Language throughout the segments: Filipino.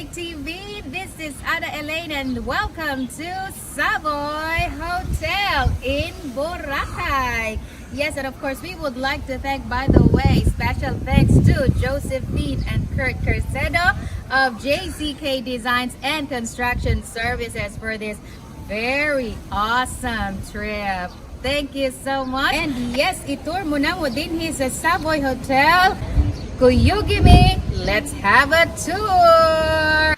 Ma2ke TV. This is Elaine and welcome to Savoy Hotel in Boracay. Yes, and of course we would like to thank, by the way, special thanks to Josephine and Kurt Kercedo of JCK Designs and Construction Services for this very awesome trip. Thank you so much. And yes, itour muna mo din sa Savoy Hotel. Kuyugi me, let's have a tour!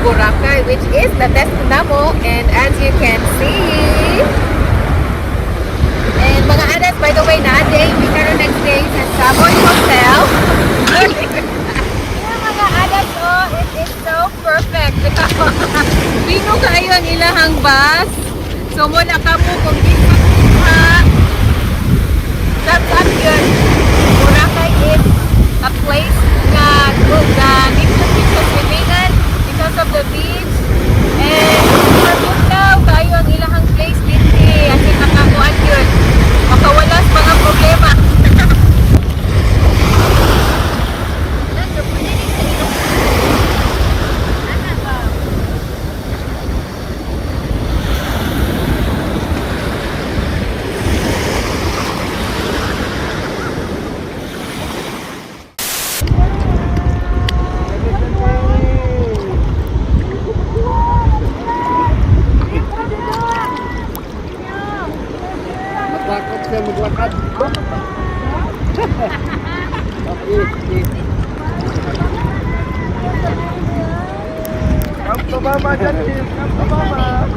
Boracay, which is the destiny namo, and as you can see, and mga adas, by the way, na-day, we karon next day sa Savoy Hotel. Yeah, mga adas, oh, it is so perfect. Pino kayo ang ilahang bus. So, muna ka mo kung dito ha. That's yun. Boracay is a place na good, next to beaches swimming because of the beach, and matutaw kayo ang ilahang place dito kasi nakakuan yun makawalas mga problema. Maglakad. Come to mama, Jackie. Come to mama.